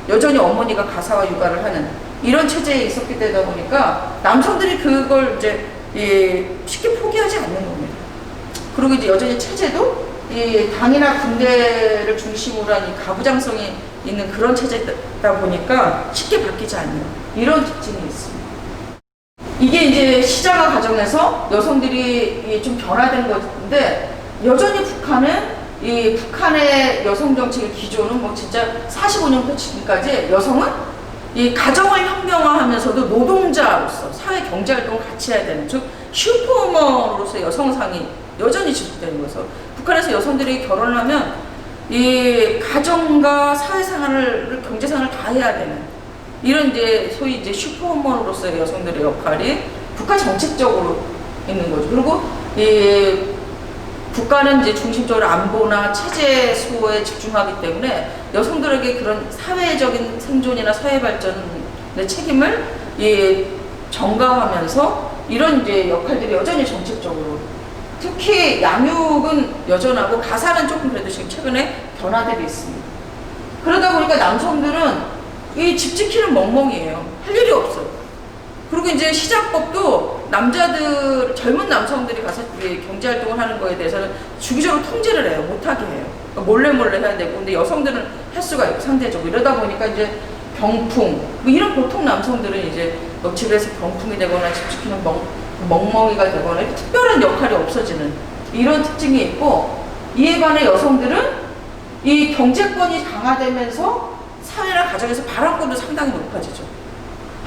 여전히 어머니가 가사와 육아를 하는 이런 체제에 있었기 때다 보니까 남성들이 그걸 이제 쉽게 포기하지 않는 겁니다. 그리고 이제 여전히 체제도 당이나 군대를 중심으로 한 이 가부장성이 있는 그런 체제다 보니까 쉽게 바뀌지 않는 이런 특징이 있습니다. 이게 이제 시장화 과정에서 여성들이 좀 변화된 건데 여전히 북한의 여성 정책의 기조는 뭐 진짜 45년부터 지금까지 여성은 이 가정을 혁명화하면서도 노동자로서 사회 경제 활동을 같이 해야 되는, 즉 슈퍼우먼으로서 여성상이 여전히 지속되는 거죠. 북한에서 여성들이 결혼을 하면 이 가정과 사회생활을 경제생활을 다 해야 되는 이런 이제 소위 이제 슈퍼우먼으로서의 여성들의 역할이 북한 정책적으로 있는 거죠. 그리고 국가는 이제 중심적으로 안보나 체제 수호에 집중하기 때문에 여성들에게 그런 사회적인 생존이나 사회 발전의 책임을 전가하면서 이런 이제 역할들이 여전히 정책적으로, 특히 양육은 여전하고 가사는 조금 그래도 지금 최근에 변화들이 있습니다. 그러다 보니까 남성들은 이 집 지키는 멍멍이에요. 할 일이 없어요. 그리고 이제 시장법도 젊은 남성들이 가서 경제활동을 하는 거에 대해서는 주기적으로 통제를 해요. 못하게 해요. 몰래 해야 되고. 근데 여성들은 할 수가 있고, 상대적으로. 이러다 보니까 이제 병풍. 뭐 이런 보통 남성들은 이제 집에서 병풍이 되거나 집 지키는 멍멍이가 되거나 이렇게 특별한 역할이 없어지는 이런 특징이 있고, 이에 반해 여성들은 이 경제권이 강화되면서 사회나 가정에서 발언권도 상당히 높아지죠.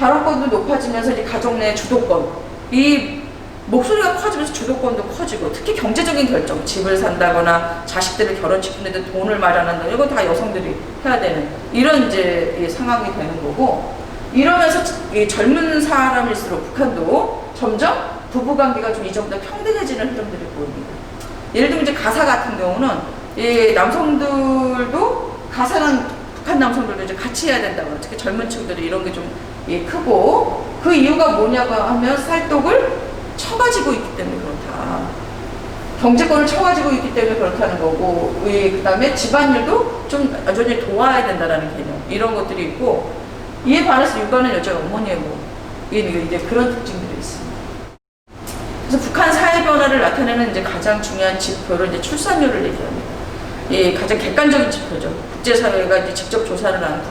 발언권도 높아지면서 이제 가족 내 주도권, 이 목소리가 커지면서 주도권도 커지고, 특히 경제적인 결정, 집을 산다거나 자식들을 결혼시키는데 돈을 마련한다, 이건 다 여성들이 해야 되는 이런 이제 상황이 되는 거고, 이러면서 젊은 사람일수록 북한도 점점 부부관계가 좀 이전보다 평등해지는 흐름들이 보입니다. 예를 들면 이제 가사 같은 경우는 남성들도 가사는 북한 남성들도 이제 같이 해야 된다고, 특히 젊은 층들이 이런 게 좀 크고, 그 이유가 뭐냐고 하면 쌀독을 쳐가지고 있기 때문에 그렇다. 경제권을 쳐가지고 있기 때문에 그렇다는 거고, 그 다음에 집안일도 좀 여전히 도와야 된다라는 개념, 이런 것들이 있고, 이에 반해서 육아는 여전히 어머니의 이제 그런 특징들이 있습니다. 그래서 북한 사회 변화를 나타내는 이제 가장 중요한 지표를 이제 출산율을 얘기합니다. 가장 객관적인 지표죠. 국제사회가 이제 직접 조사를 하는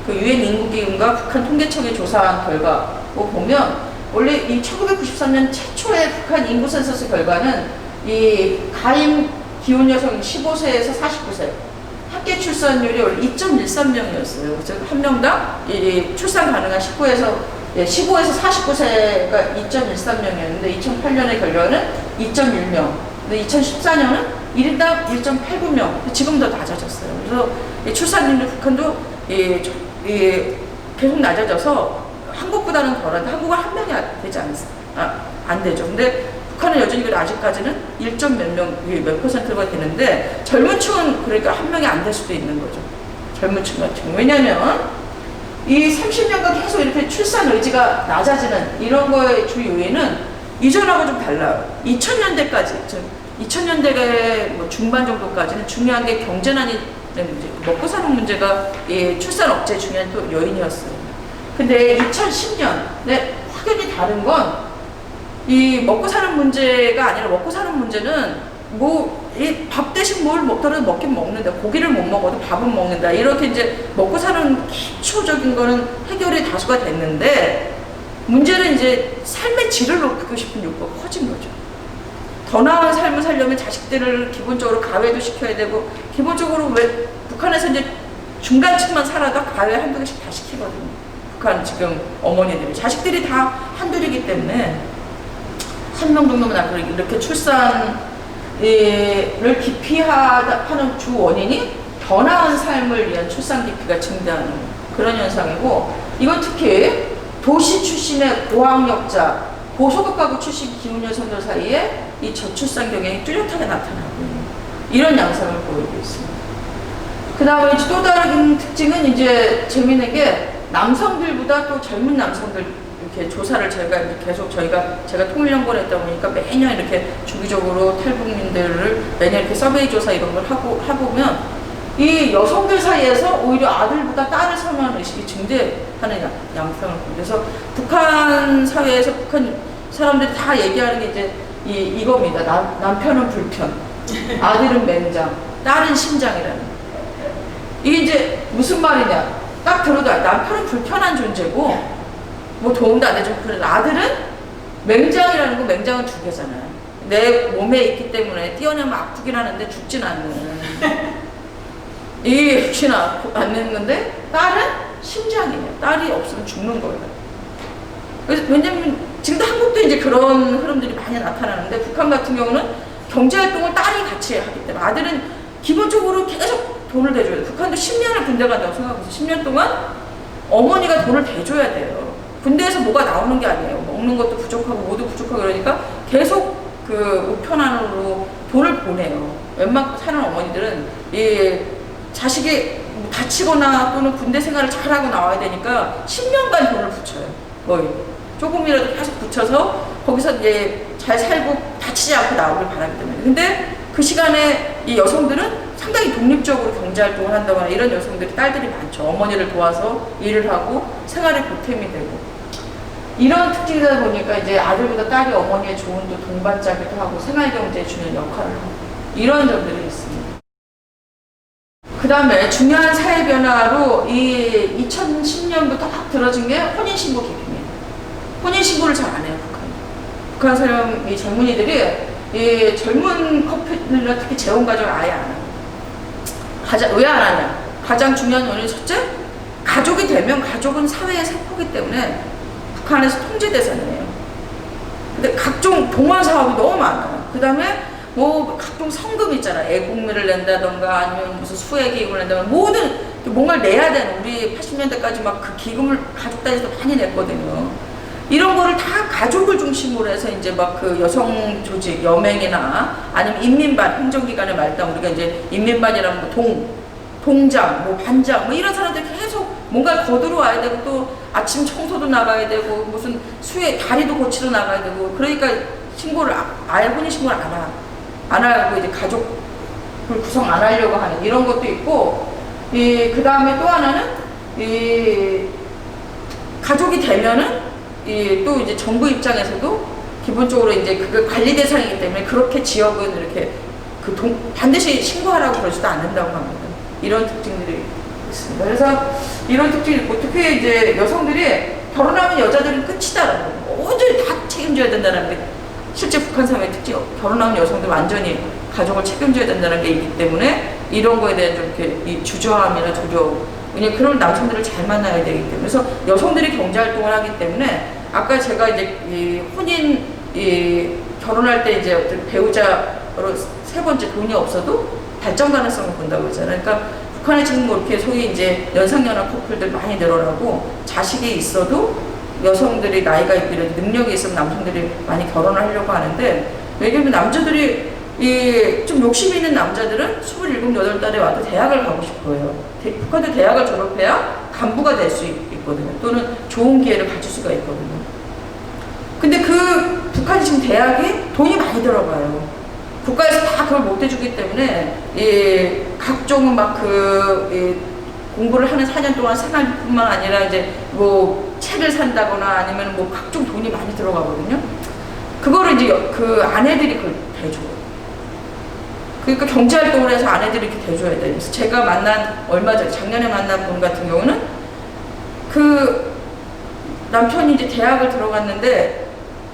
그 유엔 인구기금과 북한 통계청이 조사한 결과로 보면, 원래 이 1993년 최초의 북한 인구 센서스 결과는 이 가임 기혼 여성 15세에서 49세 합계 출산율이 원래 2.13명이었어요. 그래서 한 명당 출산 가능한 15에서 49세가 2.13명이었는데 2008년의 결과는 2.1명. 근데 2014년은 1인당 1.89명. 지금 더 낮아졌어요. 그래서 출산율이 북한도 계속 낮아져서 한국보다는 덜한데, 한국은 한 명이 안 되죠. 근데 북한은 여전히 아직까지는 1.몇 퍼센트가 되는데, 젊은 층은 그러니까 한 명이 안 될 수도 있는 거죠. 젊은 층 같은 경우. 왜냐면 이 30년간 계속 이렇게 출산 의지가 낮아지는 이런 거의 주 요인은 이전하고 좀 달라요. 2000년대까지, 2000년대 뭐 중반 정도까지는 중요한 게 경제난이 문제, 먹고 사는 문제가 출산 억제의 중요한 또 요인이었어요. 근데 2010년에 확연히 다른 건 이 먹고 사는 문제가 아니라 먹고 사는 문제는 뭐 이 밥 대신 뭘 먹더라도 먹긴 먹는다. 고기를 못 먹어도 밥은 먹는다. 이렇게 이제 먹고 사는 기초적인 거는 해결이 다수가 됐는데 문제는 이제 삶의 질을 높이고 싶은 욕구가 커진 거죠. 더 나은 삶을 살려면 자식들을 기본적으로 가외도 시켜야 되고 기본적으로 왜 북한에서 이제 중간층만 살아도 가외 한두 개씩 다 시키거든요. 북한 지금 어머니들이 자식들이 다 한둘이기 때문에 한 명 정도면 낳고 이렇게 출산을 기피하는 주 원인이 더 나은 삶을 위한 출산 기피가 증대하는 그런 현상이고 이건 특히 도시 출신의 고학력자, 고소득 가구 출신 기혼 여성들 사이에 이 저출산 경향이 뚜렷하게 나타나고 있는 이런 양상을 보이고 있습니다. 그 다음에 또 다른 특징은 이제 재미있는 게 남성들보다 또 젊은 남성들 이렇게 조사를 제가 통일연구를 했다 보니까 매년 이렇게 주기적으로 탈북민들을 매년 이렇게 서베이 조사 이런 걸 해보면 이 여성들 사이에서 오히려 아들보다 딸을 선호하는 의식이 증대하는 양상을 보여요. 그래서 북한 사회에서 북한 사람들이 다 얘기하는 게 이제 이겁니다. 남편은 불편, 아들은 맹장, 딸은 심장이라는 거. 이게 이제 무슨 말이냐. 딱 들어도 남편은 불편한 존재고 뭐 도움도 안 되죠. 아들은 맹장이라는 거 맹장은 두 개잖아요. 내 몸에 있기 때문에 뛰어내면 아프긴 하는데 죽진 않는 이게 죽진 않는 건데 딸은 심장이에요. 딸이 없으면 죽는 거예요. 그래서 왜냐면 지금도 한국도 이제 그런 흐름들이 많이 나타나는데 북한 같은 경우는 경제활동을 딸이 같이 하기 때문에 아들은 기본적으로 계속 돈을 대줘야 돼요. 북한도 10년을 군대 간다고 생각하고 있어요. 10년 동안 어머니가 돈을 대줘야 돼요. 군대에서 뭐가 나오는 게 아니에요. 먹는 것도 부족하고 뭐도 부족하고 그러니까 계속 그 우편안으로 돈을 보내요. 웬만큼 사는 어머니들은 이 자식이 다치거나 또는 군대 생활을 잘하고 나와야 되니까 10년간 돈을 붙여요. 거의. 조금이라도 계속 붙여서 거기서 이제 잘 살고 다치지 않고 나오길 바라기 때문에. 근데 그 시간에 이 여성들은 상당히 독립적으로 경제활동을 한다거나 이런 여성들이 딸들이 많죠. 어머니를 도와서 일을 하고 생활에 보탬이 되고. 이런 특징이다 보니까 이제 아들보다 딸이 어머니의 좋은 또 동반자기도 하고 생활경제에 주는 역할을 하고 이런 점들이 있습니다. 그 다음에 중요한 사회 변화로 이 2010년부터 확 들어진 게 혼인신고 개편이에요. 혼인신고를 잘 안 해요, 북한 사람, 이 젊은이들이 이 젊은 커플이나 특히 재혼가정을 아예 안 해요. 왜 안 하냐? 가장 중요한 원인이 첫째, 가족이 되면 가족은 사회의 세포기 때문에 북한에서 통제 대상이에요. 근데 각종 동원 사업이 너무 많아요. 그 다음에 뭐 각종 성금 있잖아. 애국비를 낸다던가 아니면 무슨 수혜 기금을 낸다던가 모든 뭔가를 내야 되는 우리 80년대까지 막 그 기금을 가족 단위에서 많이 냈거든요. 이런 거를 다 가족을 중심으로 해서 이제 막 그 여성 조직, 여맹이나 아니면 인민반, 행정기관의 말단 우리가 이제 인민반이라는 뭐 동장, 뭐 반장, 뭐 이런 사람들이 계속 뭔가 거두러 와야 되고 또 아침 청소도 나가야 되고 무슨 수해 다리도 고치러 나가야 되고 그러니까 신고를 아예 혼인신고를 안 하고 이제 가족을 구성 안 하려고 하는 이런 것도 있고 그 다음에 또 하나는 가족이 되면은 또 이제 정부 입장에서도 기본적으로 이제 그게 관리 대상이기 때문에 그렇게 지역은 이렇게 반드시 신고하라고 그러지도 않는다고 합니다. 이런 특징들이 있습니다. 그래서 이런 특징이 있고 특히 이제 여성들이 결혼하면 여자들은 끝이다라는 거 온전히 다 책임져야 된다는 게 실제 북한 사회의 특징. 결혼하면 여성들 완전히 가족을 책임져야 된다는 게 있기 때문에 이런 거에 대한 좀 이렇게 이 주저함이나 두려움. 왜냐면 그런 남성들을 잘 만나야 되기 때문에 그래서 여성들이 경제활동을 하기 때문에 아까 제가 이제 결혼할 때 이제 어떤 배우자로 세 번째 돈이 없어도 발전 가능성을 본다고 했잖아요. 그러니까 북한에 지금 뭐 이렇게 소위 이제 연상연하 커플들 많이 늘어나고 자식이 있어도 여성들이 나이가 있고 이런 능력이 있으면 남성들이 많이 결혼을 하려고 하는데 왜냐면 남자들이 좀 욕심 있는 남자들은 27, 8달에 와도 대학을 가고 싶어요. 북한도 대학을 졸업해야 간부가 될 수 있거든요. 또는 좋은 기회를 가질 수가 있거든요. 근데 그 북한이 지금 대학에 돈이 많이 들어가요. 국가에서 다 그걸 못 해주기 때문에 각종 공부를 하는 4년 동안 생활뿐만 아니라 이제 뭐 책을 산다거나 아니면 뭐 각종 돈이 많이 들어가거든요. 그거를 이제 그 아내들이 그걸 대줘요. 그러니까 경제활동을 해서 아내들이 이렇게 대줘야 돼요. 그래서 제가 얼마 전에 작년에 만난 분 같은 경우는 그 남편이 이제 대학을 들어갔는데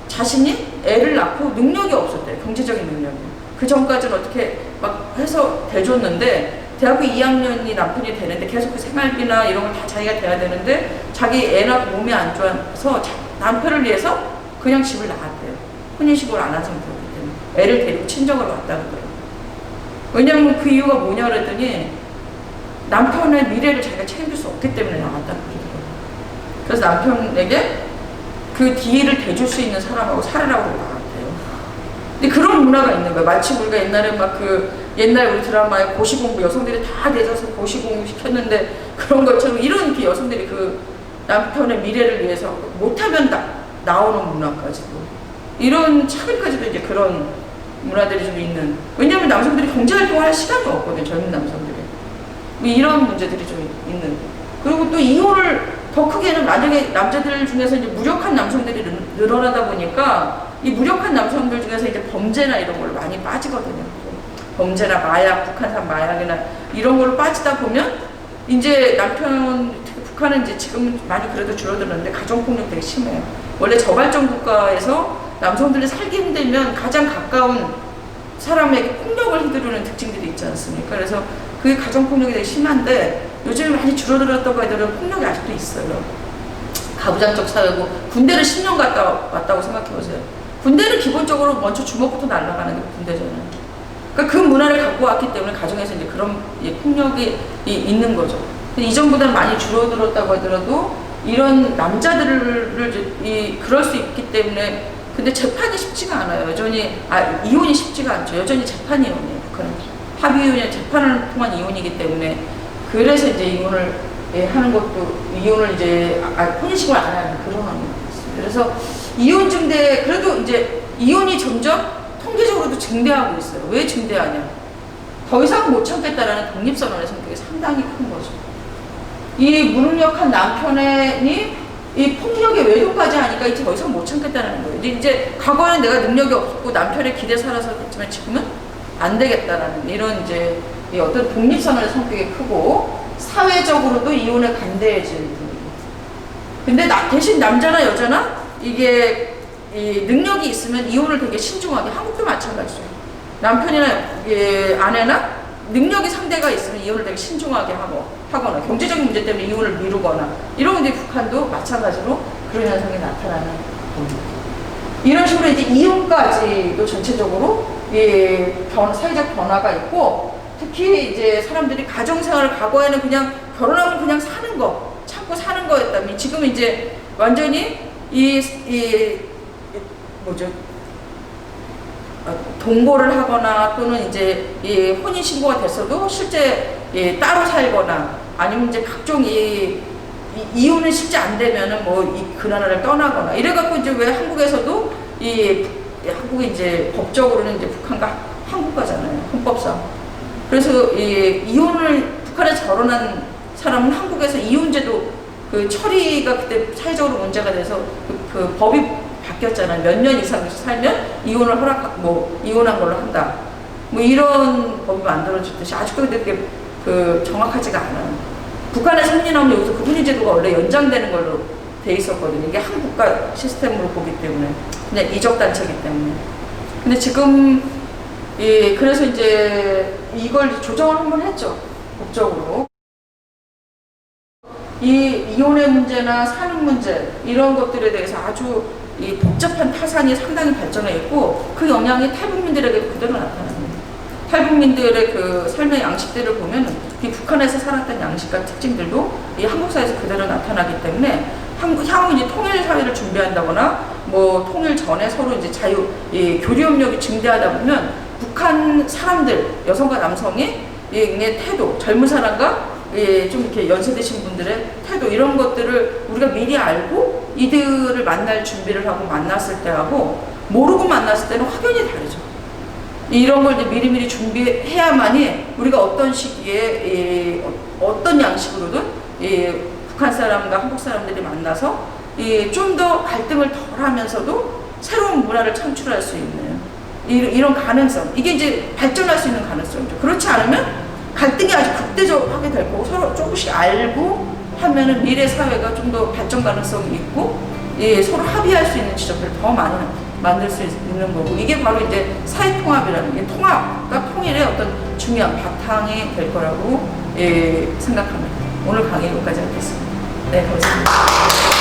자신이 애를 낳고 능력이 없었대요. 경제적인 능력이. 그 전까지는 어떻게 막 해서 대줬는데 대학교 2학년이 남편이 되는데 계속 그 생활비나 이런 걸 다 자기가 대야 되는데 자기 애 낳고 몸이 안 좋아서 남편을 위해서 그냥 집을 나갔대요. 혼인신고를 안 한 상태였기 때문에 애를 데리고 친정을 왔다고 그래요. 왜냐면 그 이유가 뭐냐 그랬더니 남편의 미래를 자기가 책임질 수 없기 때문에 나갔다고 그러더라고요. 그래서 남편에게 그 뒤를 대줄 수 있는 사람하고 살으라고 나갔대요. 근데 그런 문화가 있는 거예요. 마치 우리가 옛날에 옛날 우리 드라마에 고시공부 여성들이 다 내져서 고시공부 시켰는데 그런 것처럼 이런 이렇게 여성들이 그 남편의 미래를 위해서 못하면 나오는 문화까지도 이런 차별까지도 이제 그런 문화들이 좀 있는. 왜냐하면 남성들이 경제활동을 할 시간이 없거든요. 젊은 남성들이. 뭐 이런 문제들이 좀 있는. 그리고 또 이혼을 더 크게는 만약에 남자들 중에서 이제 무력한 남성들이 늘어나다 보니까 이 무력한 남성들 중에서 이제 범죄나 이런 걸로 많이 빠지거든요. 범죄나 마약, 북한산 마약이나 이런 걸로 빠지다 보면 이제 북한은 이제 지금 많이 그래도 줄어들었는데 가정폭력 되게 심해요. 원래 저발전 국가에서 남성들이 살기 힘들면 가장 가까운 사람에게 폭력을 휘두르는 특징들이 있지 않습니까? 그래서 그게 가정폭력이 되게 심한데 요즘 많이 줄어들었다고 하더라도 폭력이 아직도 있어요. 가부장적 사회고 군대를 10년 갔다 왔다고 생각해보세요. 군대는 기본적으로 먼저 주먹부터 날아가는 게 군대잖아요. 그러니까 그 문화를 갖고 왔기 때문에 가정에서 이제 그런 폭력이 있는 거죠. 이전보다는 많이 줄어들었다고 하더라도 이런 남자들을 그럴 수 있기 때문에 근데 재판이 쉽지가 않아요. 여전히 이혼이 쉽지가 않죠. 여전히 재판 이혼이에요. 북한은 합의이혼이 재판을 통한 이혼이기 때문에 그래서 이제 이혼을 하는 것도 이혼을 이제 혼인신고를 안 하는 그런 환경이 있습니다. 그래서 이혼 증대 그래도 이제 이혼이 점점 통계적으로도 증대하고 있어요. 왜 증대하냐? 더 이상 못 참겠다라는 독립선언의 성격이 상당히 큰 거죠. 이 무능력한 남편이 이 폭력의 외도까지 하니까 이제 더 이상 못 참겠다는 거예요. 이제 과거에는 내가 능력이 없고 남편의 기대 살아서 했지만 지금은 안 되겠다라는 이런 이제 어떤 독립선언의 성격이 크고 사회적으로도 이혼에 간대해지는 분이고. 근데 대신 남자나 여자나 이게 이 능력이 있으면 이혼을 되게 신중하게 한국도 마찬가지죠. 남편이나 아내나 능력이 상대가 있으면 이혼을 되게 신중하게 하거나 경제적인 문제 때문에 이혼을 미루거나 이런 게 북한도 마찬가지로 그런 현상이 나타나는 겁니다. 이런 식으로 이제 이혼까지도 전체적으로 사회적 변화가 있고 특히 이제 사람들이 가정생활을 과거에는 그냥 결혼하면 그냥 사는 거 참고 사는 거였다면 지금은 이제 완전히 동거를 하거나 또는 이제 혼인신고가 됐어도 실제 따로 살거나 아니면 이제 각종 이혼이 실제 안 되면은 그 나라를 떠나거나 이래갖고 이제 왜 한국에서도 한국이 이제 법적으로는 이제 북한과 한국과잖아요. 헌법상. 그래서 북한에서 결혼한 사람은 한국에서 이혼제도 그 처리가 그때 사회적으로 문제가 돼서 그 법이 바뀌었잖아요. 몇 년 이상 살면 이혼을 이혼한 걸로 한다. 이런 법이 만들어졌듯이 아직도 그렇게 정확하지가 않아요. 북한에서 혼인하면 여기서 그 혼인제도가 원래 연장되는 걸로 돼 있었거든요. 이게 한국가 시스템으로 보기 때문에 그냥 이적단체이기 때문에. 근데 지금 그래서 이제 이걸 조정을 한번 했죠. 법적으로. 이혼의 문제나 사는 문제 이런 것들에 대해서 아주 복잡한 타산이 상당히 발전해 있고 그 영향이 탈북민들에게도 그대로 나타납니다. 탈북민들의 그 삶의 양식들을 보면 북한에서 살았던 양식과 특징들도 한국 사회에서 그대로 나타나기 때문에 향후 이제 통일 사회를 준비한다거나 통일 전에 서로 이제 교류협력이 증대하다 보면 북한 사람들 여성과 남성의 태도, 젊은 사람과 좀 이렇게 연세 드신 분들의 태도 이런 것들을 우리가 미리 알고 이들을 만날 준비를 하고 만났을 때하고 모르고 만났을 때는 확연히 다르죠. 이런 걸 이제 미리미리 준비해야만이 우리가 어떤 시기에 어떤 양식으로든 북한 사람과 한국 사람들이 만나서 좀 더 갈등을 덜 하면서도 새로운 문화를 창출할 수 있는 이런 가능성, 이게 이제 발전할 수 있는 가능성이죠. 그렇지 않으면 갈등이 아주 극대적하게 될 거고, 서로 조금씩 알고 하면은 미래 사회가 좀 더 발전 가능성이 있고 서로 합의할 수 있는 지점들을 더 많이 만들 수 있는 거고, 이게 바로 이제 사회통합이라는 게 통합과 통일의 어떤 중요한 바탕이 될 거라고 생각합니다. 오늘 강의 여기까지 하겠습니다. 네, 감사합니다.